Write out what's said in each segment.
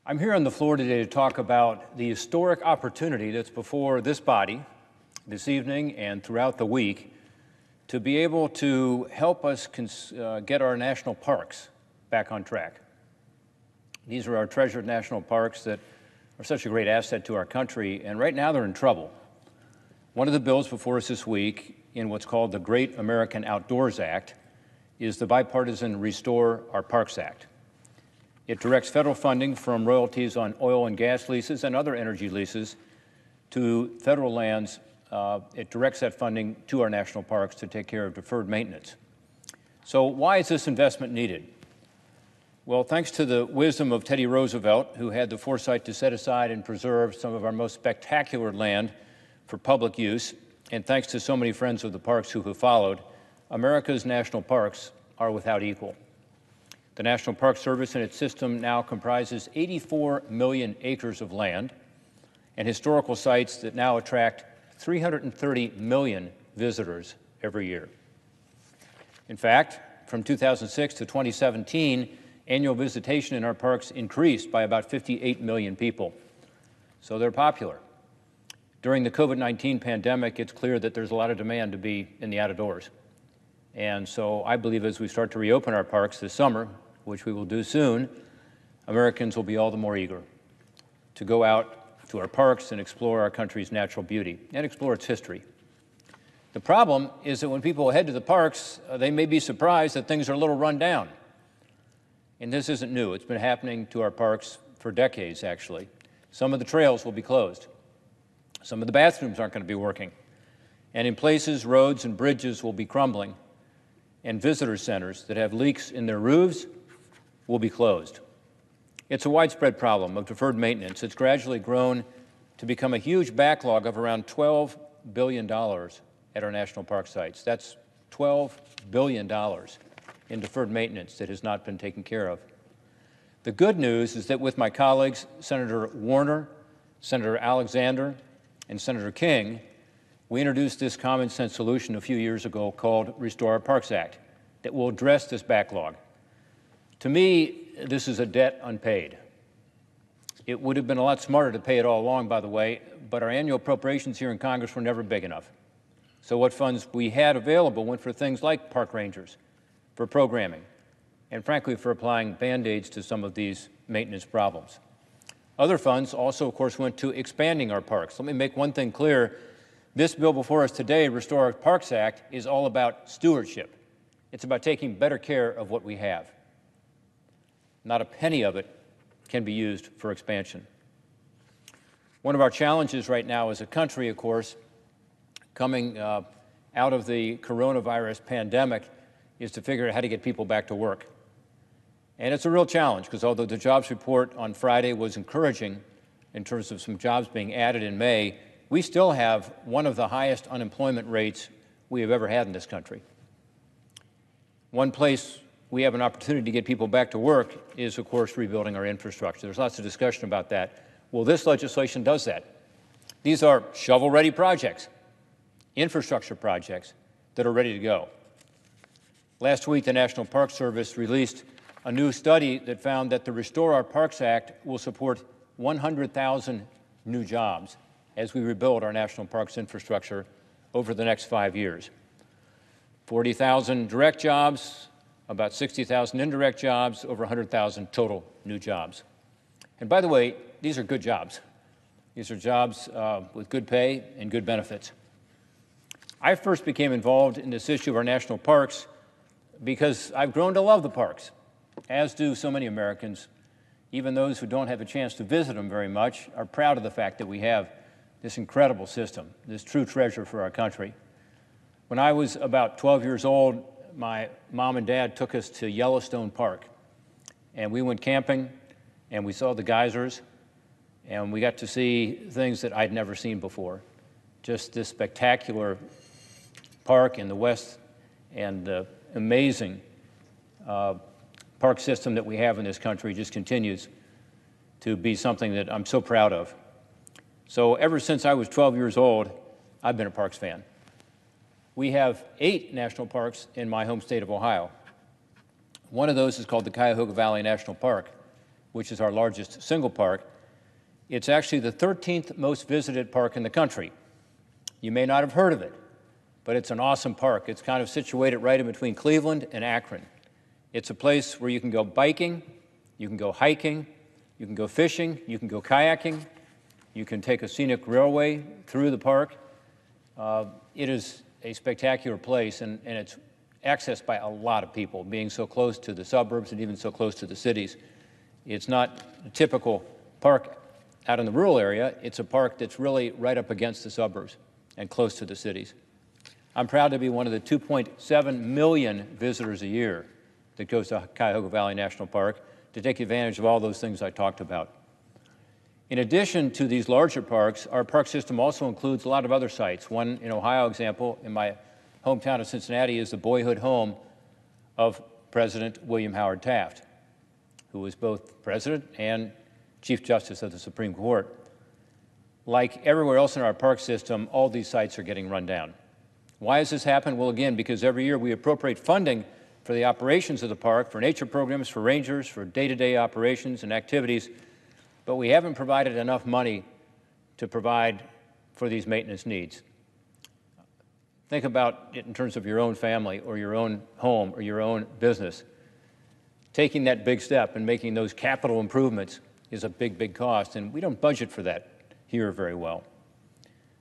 I'm here on the floor today to talk about the historic opportunity that's before this body this evening and throughout the week to be able to help us get our national parks back on track. These are our treasured national parks that are such a great asset to our country, and right now they're in trouble. One of the bills before us this week in what's called the Great American Outdoors Act is the Bipartisan Restore Our Parks Act. It directs federal funding from royalties on oil and gas leases and other energy leases to federal lands. It directs that funding to our national parks to take care of deferred maintenance. So why is this investment needed? Well, thanks to the wisdom of Teddy Roosevelt, who had the foresight to set aside and preserve some of our most spectacular land for public use, and thanks to so many friends of the parks who have followed, America's national parks are without equal. The National Park Service and its system now comprises 84 million acres of land and historical sites that now attract 330 million visitors every year. In fact, from 2006 to 2017, annual visitation in our parks increased by about 58 million people. So they're popular. During the COVID-19 pandemic, it's clear that there's a lot of demand to be in the outdoors. And so I believe as we start to reopen our parks this summer, which we will do soon, Americans will be all the more eager to go out to our parks and explore our country's natural beauty and explore its history. The problem is that when people head to the parks, they may be surprised that things are a little run down. And this isn't new. It's been happening to our parks for decades, actually. Some of the trails will be closed. Some of the bathrooms aren't going to be working. And in places, roads and bridges will be crumbling. And visitor centers that have leaks in their roofs will be closed. It's a widespread problem of deferred maintenance. It's gradually grown to become a huge backlog of around $12 billion at our national park sites. That's $12 billion in deferred maintenance that has not been taken care of. The good news is that with my colleagues, Senator Warner, Senator Alexander, and Senator King, we introduced this common sense solution a few years ago called Restore Our Parks Act that will address this backlog. To me, this is a debt unpaid. It would have been a lot smarter to pay it all along, by the way, but our annual appropriations here in Congress were never big enough. So what funds we had available went for things like park rangers, for programming, and frankly for applying Band-Aids to some of these maintenance problems. Other funds also, of course, went to expanding our parks. Let me make one thing clear. This bill before us today, Restore Our Parks Act, is all about stewardship. It's about taking better care of what we have. Not a penny of it can be used for expansion. One of our challenges right now as a country, of course, coming out of the coronavirus pandemic, is to figure out how to get people back to work. And it's a real challenge because although the jobs report on Friday was encouraging in terms of some jobs being added in May, we still have one of the highest unemployment rates we have ever had in this country. One place we have an opportunity to get people back to work is, of course, rebuilding our infrastructure. There's lots of discussion about that. Well, this legislation does that. These are shovel-ready projects, infrastructure projects that are ready to go. Last week, the National Park Service released a new study that found that the Restore Our Parks Act will support 100,000 new jobs as we rebuild our national parks infrastructure over the next 5 years. 40,000 direct jobs, about 60,000 indirect jobs, over 100,000 total new jobs. And by the way, these are good jobs. These are jobs with good pay and good benefits. I first became involved in this issue of our national parks because I've grown to love the parks, as do so many Americans. Even those who don't have a chance to visit them very much are proud of the fact that we have this incredible system, this true treasure for our country. When I was about 12 years old, my mom and dad took us to Yellowstone Park, and we went camping, and we saw the geysers, and we got to see things that I'd never seen before. Just this spectacular park in the West and the amazing park system that we have in this country just continues to be something that I'm so proud of. So ever since I was 12 years old, I've been a parks fan. We have 8 national parks in my home state of Ohio. One of those is called the Cuyahoga Valley National Park. which is our largest single park, it's actually the 13th most visited park in the country. You may not have heard of it, but it's an awesome park. It's kind of situated right in between Cleveland and Akron. It's a place where you can go biking, you can go hiking, you can go fishing, you can go kayaking, you can take a scenic railway through the park. It is a spectacular place, and it's accessed by a lot of people, being so close to the suburbs and even so close to the cities. It's not a typical park out in the rural area. It's a park that's really right up against the suburbs and close to the cities. I'm proud to be one of the 2.7 million visitors a year that goes to Cuyahoga Valley National Park to take advantage of all those things I talked about. In addition to these larger parks, our park system also includes a lot of other sites. One in Ohio example, in my hometown of Cincinnati, is the boyhood home of President William Howard Taft, who was both president and Chief Justice of the Supreme Court. Like everywhere else in our park system, all these sites are getting run down. Why has this happened? Well, again, because every year we appropriate funding for the operations of the park, for nature programs, for rangers, for day-to-day operations and activities, but we haven't provided enough money to provide for these maintenance needs. Think about it in terms of your own family or your own home or your own business. Taking that big step and making those capital improvements is a big, big cost, and we don't budget for that here very well.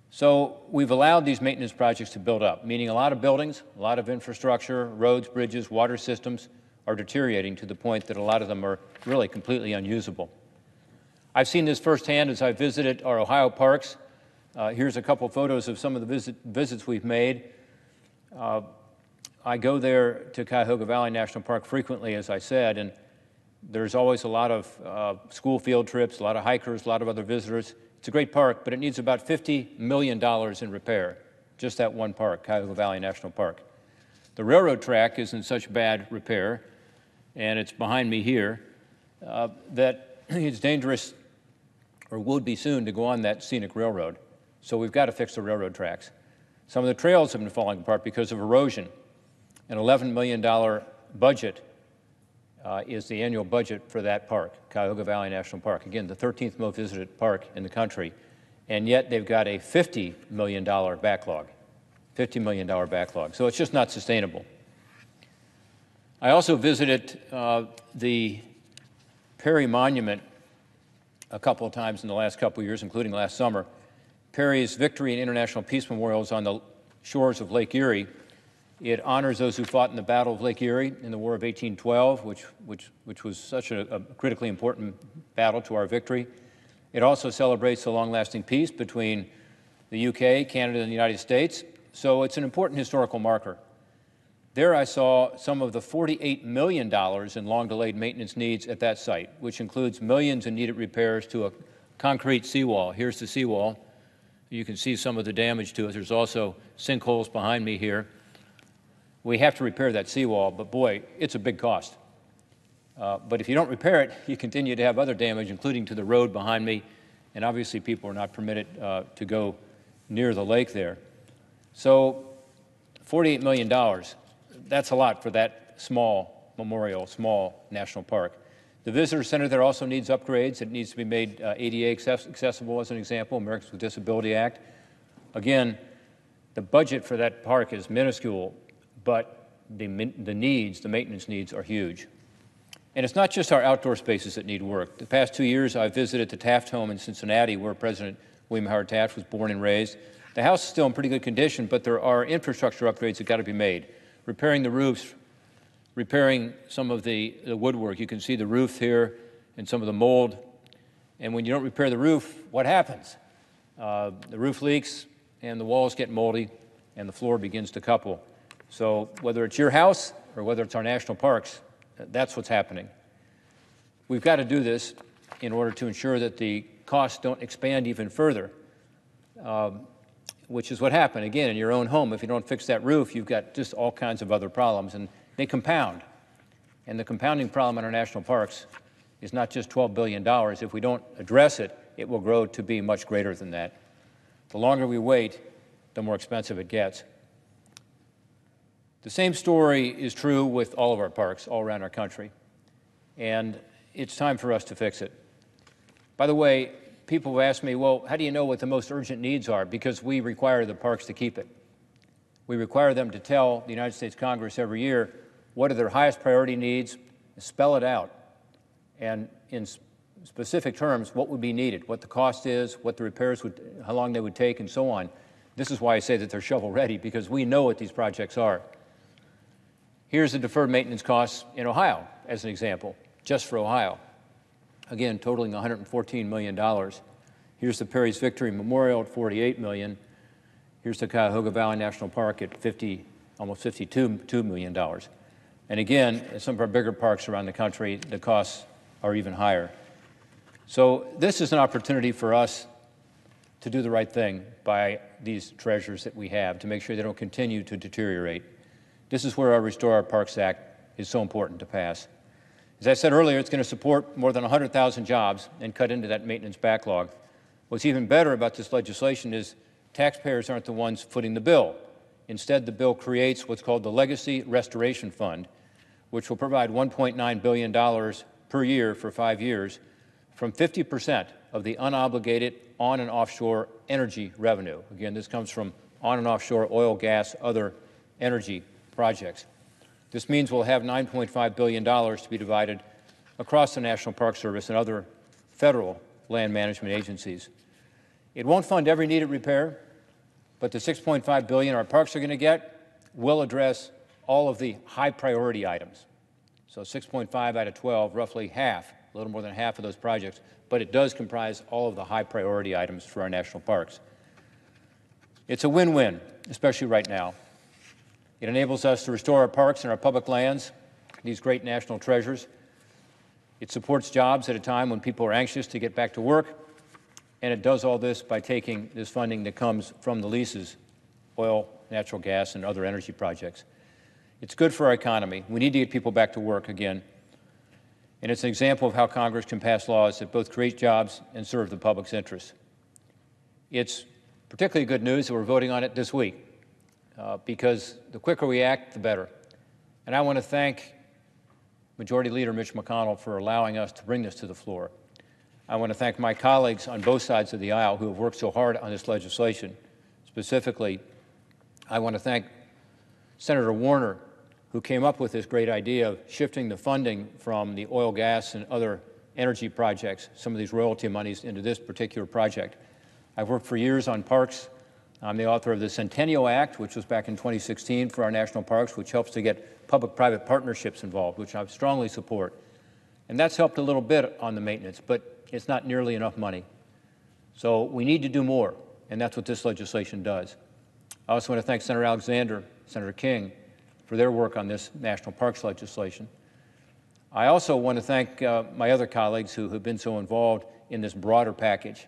So we've allowed these maintenance projects to build up, meaning a lot of buildings, a lot of infrastructure, roads, bridges, water systems are deteriorating to the point that a lot of them are really completely unusable. I've seen this firsthand as I've visited our Ohio parks. Here's a couple photos of some of the visits we've made. I go there to Cuyahoga Valley National Park frequently, as I said, and there's always a lot of school field trips, a lot of hikers, a lot of other visitors. It's a great park, but it needs about $50 million in repair, just that one park, Cuyahoga Valley National Park. The railroad track is in such bad repair, and it's behind me here, that it's dangerous, or would be soon, to go on that scenic railroad. So we've got to fix the railroad tracks. Some of the trails have been falling apart because of erosion. An $11 million budget is the annual budget for that park, Cuyahoga Valley National Park. Again, the 13th most visited park in the country, and yet they've got a $50 million backlog, $50 million backlog. So it's just not sustainable. I also visited the Perry Monument a couple of times in the last couple of years, including last summer. Perry's Victory and International Peace Memorial is on the shores of Lake Erie. It honors those who fought in the Battle of Lake Erie in the War of 1812, which was such a critically important battle to our victory. It also celebrates the long-lasting peace between the UK, Canada, and the United States. So it's an important historical marker. There I saw some of the $48 million in long-delayed maintenance needs at that site, which includes millions in needed repairs to a concrete seawall. Here's the seawall. You can see some of the damage to it. There's also sinkholes behind me here. We have to repair that seawall, but boy, it's a big cost. But if you don't repair it, you continue to have other damage, including to the road behind me, and obviously people are not permitted to go near the lake there. So $48 million, that's a lot for that small memorial, small national park. The visitor center there also needs upgrades. It needs to be made ADA accessible, as an example, Americans with Disability Act. Again, the budget for that park is minuscule, but the maintenance needs are huge. And it's not just our outdoor spaces that need work. The past 2 years, I've visited the Taft home in Cincinnati, where President William Howard Taft was born and raised. The house is still in pretty good condition, but there are infrastructure upgrades that got to be made. Repairing the roofs, repairing some of the woodwork. You can see the roof here and some of the mold. And when you don't repair the roof, what happens? The roof leaks, and the walls get moldy, and the floor begins to couple. So whether it's your house or whether it's our national parks, that's what's happening. We've got to do this in order to ensure that the costs don't expand even further, which is what happened. Again, in your own home, if you don't fix that roof, you've got just all kinds of other problems, and they compound. And the compounding problem in our national parks is not just $12 billion. If we don't address it, it will grow to be much greater than that. The longer we wait, the more expensive it gets. The same story is true with all of our parks all around our country. And it's time for us to fix it. By the way, people have asked me, well, how do you know what the most urgent needs are? Because we require the parks to keep it. We require them to tell the United States Congress every year what are their highest priority needs, spell it out, and in specific terms, what would be needed, what the cost is, what the repairs would, how long they would take, and so on. This is why I say that they're shovel-ready, because we know what these projects are. Here's the deferred maintenance costs in Ohio, as an example, just for Ohio. Again, totaling $114 million. Here's the Perry's Victory Memorial at $48 million. Here's the Cuyahoga Valley National Park at almost $52 million. And again, at some of our bigger parks around the country, the costs are even higher. So this is an opportunity for us to do the right thing by these treasures that we have, to make sure they don't continue to deteriorate. This is where our Restore Our Parks Act is so important to pass. As I said earlier, it's going to support more than 100,000 jobs and cut into that maintenance backlog. What's even better about this legislation is taxpayers aren't the ones footing the bill. Instead, the bill creates what's called the Legacy Restoration Fund, which will provide $1.9 billion per year for 5 years from 50% of the unobligated on- and offshore energy revenue. Again, this comes from on- and offshore oil, gas, other energy projects. This means we'll have $9.5 billion to be divided across the National Park Service and other federal land management agencies. It won't fund every needed repair, but the $6.5 billion our parks are going to get will address all of the high priority items. So 6.5 out of 12, roughly half, a little more than half of those projects, but it does comprise all of the high priority items for our national parks. It's a win-win, especially right now. It enables us to restore our parks and our public lands, these great national treasures. It supports jobs at a time when people are anxious to get back to work, and it does all this by taking this funding that comes from the leases, oil, natural gas, and other energy projects. It's good for our economy. We need to get people back to work again. And it's an example of how Congress can pass laws that both create jobs and serve the public's interests. It's particularly good news that we're voting on it this week, because the quicker we act, the better. And I want to thank Majority Leader Mitch McConnell for allowing us to bring this to the floor. I want to thank my colleagues on both sides of the aisle who have worked so hard on this legislation. Specifically, I want to thank Senator Warner, who came up with this great idea of shifting the funding from the oil, gas, and other energy projects, some of these royalty monies, into this particular project. I've worked for years on parks. I'm the author of the Centennial Act, which was back in 2016 for our national parks, which helps to get public-private partnerships involved, which I strongly support. And that's helped a little bit on the maintenance, but it's not nearly enough money. So we need to do more, and that's what this legislation does. I also want to thank Senator Alexander, Senator King, for their work on this national parks legislation. I also want to thank my other colleagues who have been so involved in this broader package.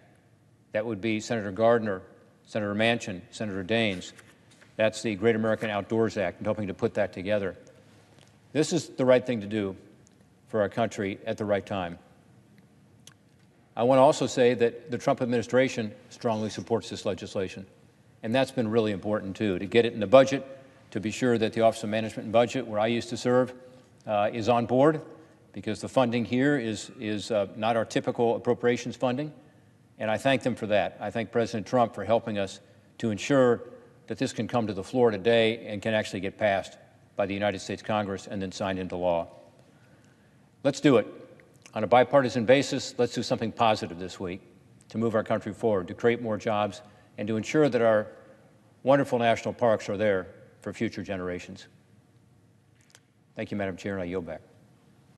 That would be Senator Gardner, Senator Manchin, Senator Daines. That's the Great American Outdoors Act, and helping to put that together. This is the right thing to do for our country at the right time. I want to also say that the Trump administration strongly supports this legislation, and that's been really important, too, to get it in the budget, to be sure that the Office of Management and Budget, where I used to serve, is on board, because the funding here is not our typical appropriations funding, and I thank them for that. I thank President Trump for helping us to ensure that this can come to the floor today and can actually get passed by the United States Congress and then signed into law. Let's do it. On a bipartisan basis, let's do something positive this week to move our country forward, to create more jobs, and to ensure that our wonderful national parks are there for future generations. Thank you, Madam Chair, and I yield back.